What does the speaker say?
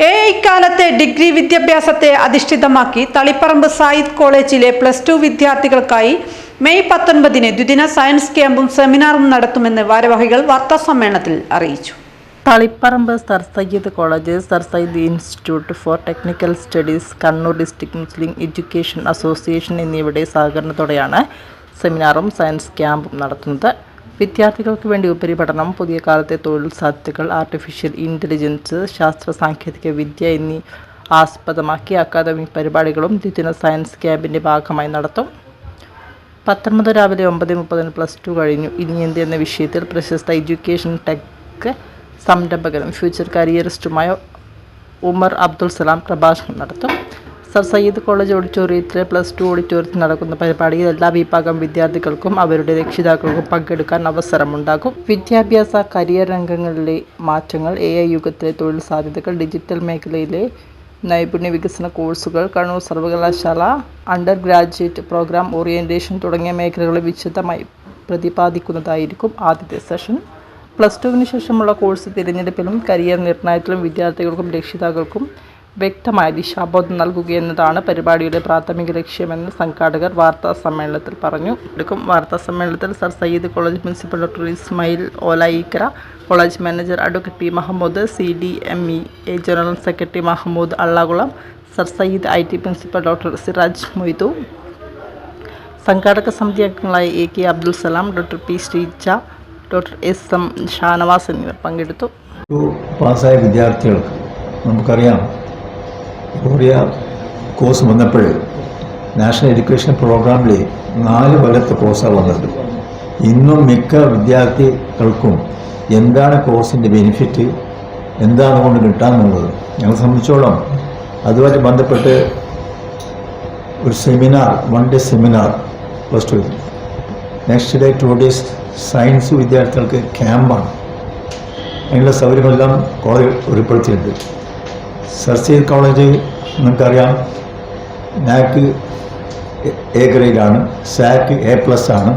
ഇക്കാലത്തെ degree വിദ്യാഭ്യാസത്തെ അധിഷ്ഠിതമാക്കി Taliparamba Zayed കോളേജിലെ +2 വിദ്യാർത്ഥികൾക്കായി മെയ് 19 ദ്വിദിന സയൻസ് ക്യാമ്പും സെമിനാറും നടത്തുമെന്ന് ഭാരവാഹികൾ വാർത്താസമ്മേളനത്തിൽ അറിയിച്ചു. Taliparamba sir Syed college, sir Syed institute for technical studies, Kannur district Muslim education association എന്നിവയുടെ സഹകരണത്തോടെയാണ് സെമിനാറും സയൻസ് ക്യാമ്പും നടത്തുന്നത്. വിദ്യാർത്ഥികൾക്ക് വേണ്ടി ഉപരിപഠനം, പുതിയ കാലത്തെ തൊഴിൽ സാധ്യതകൾ, ആർട്ടിഫിഷ്യൽ ഇൻ്റലിജൻസ്, ശാസ്ത്ര സാങ്കേതിക വിദ്യ എന്നീ ആസ്പദമാക്കി അക്കാദമിക് പരിപാടികളും ദ്വിദിന സയൻസ് ക്യാമ്പിൻ്റെ ഭാഗമായി നടത്തും. 19 രാവിലെ 9:30 +2 കഴിഞ്ഞു. ഇനി എന്ത് എന്ന വിഷയത്തിൽ പ്രശസ്ത എഡ്യൂക്കേഷൻ ടെക് സംരംഭകനും ഫ്യൂച്ചർ കരിയറിസ്റ്റുമായ ഉമർ അബ്ദുൽ സലാം പ്രഭാഷണം നടത്തും. സർ സയ്യിദ് കോളേജ് ഓഡിറ്റോറിയത്തിലെ +2 ഓഡിറ്റോറിയത്തിൽ നടക്കുന്ന പരിപാടിയിൽ എല്ലാ വിഭാഗം വിദ്യാർത്ഥികൾക്കും അവരുടെ രക്ഷിതാക്കൾക്കും പങ്കെടുക്കാൻ അവസരമുണ്ടാകും. വിദ്യാഭ്യാസ കരിയർ രംഗങ്ങളിലെ മാറ്റങ്ങൾ, AI യുഗത്തിലെ തൊഴിൽ സാധ്യതകൾ, ഡിജിറ്റൽ മേഖലയിലെ നൈപുണ്യ വികസന കോഴ്സുകൾ, കണ്ണൂർ സർവകലാശാല അണ്ടർ ഗ്രാജുവേറ്റ് പ്രോഗ്രാം ഓറിയൻറ്റേഷൻ തുടങ്ങിയ മേഖലകളെ വിശദമായി പ്രതിപാദിക്കുന്നതായിരിക്കും ആദ്യത്തെ സെഷൻ. +2വിന് ശേഷമുള്ള കോഴ്സ് തിരഞ്ഞെടുപ്പിലും കരിയർ നിർണയത്തിലും വിദ്യാർത്ഥികൾക്കും രക്ഷിതാക്കൾക്കും വ്യക്തമായ ദിശാബോധം നൽകുകയെന്നതാണ് പരിപാടിയുടെ പ്രാഥമിക ലക്ഷ്യമെന്ന് സംഘാടകർ വാർത്താ സമ്മേളനത്തിൽ പറഞ്ഞു. വാർത്താ സമ്മേളനത്തിൽ sir Syed college principal doctor Ismail Olayikkara, college manager advocate P Mahmood, CDMEA general secretary Mahmood Allakulam, sir Syed IT principal doctor Siraj Moidu, സംഘാടക സമിതി അംഗങ്ങളായ AK Abdul Salam, doctor P Sreeja, doctor SM Shanavas എന്നിവർ പങ്കെടുത്തു. പാസ്സായ വിദ്യാർത്ഥികൾക്ക് നമുക്കറിയാം, കൊറിയ കോഴ്സ് വന്നപ്പോൾ നാഷണൽ എഡ്യൂക്കേഷൻ പ്രോഗ്രാമിൽ 4 കൊല്ലത്തെ കോഴ്സാണ് വന്നത്. ഇന്നും മിക്ക വിദ്യാർത്ഥികൾക്കും എന്താണ് കോഴ്സിൻ്റെ ബെനിഫിറ്റ്, എന്താണ് കൊണ്ട് കിട്ടാമെന്നുള്ളത് ഞങ്ങളെ സംബന്ധിച്ചോളം അതുമായിട്ട് ബന്ധപ്പെട്ട് ഒരു seminar, 1 day seminar +2, next day 2 days science വിദ്യാർത്ഥികൾക്ക് ക്യാമ്പാണ്. അതിനുള്ള സൗകര്യങ്ങളെല്ലാം കോളേജ് ഉൾപ്പെടുത്തിയിട്ടുണ്ട്. സർ സയ്യിദ് കോളേജ് നിങ്ങൾക്കറിയാം, NAC A ഗ്രേഡാണ്, SAC A+ ആണ്.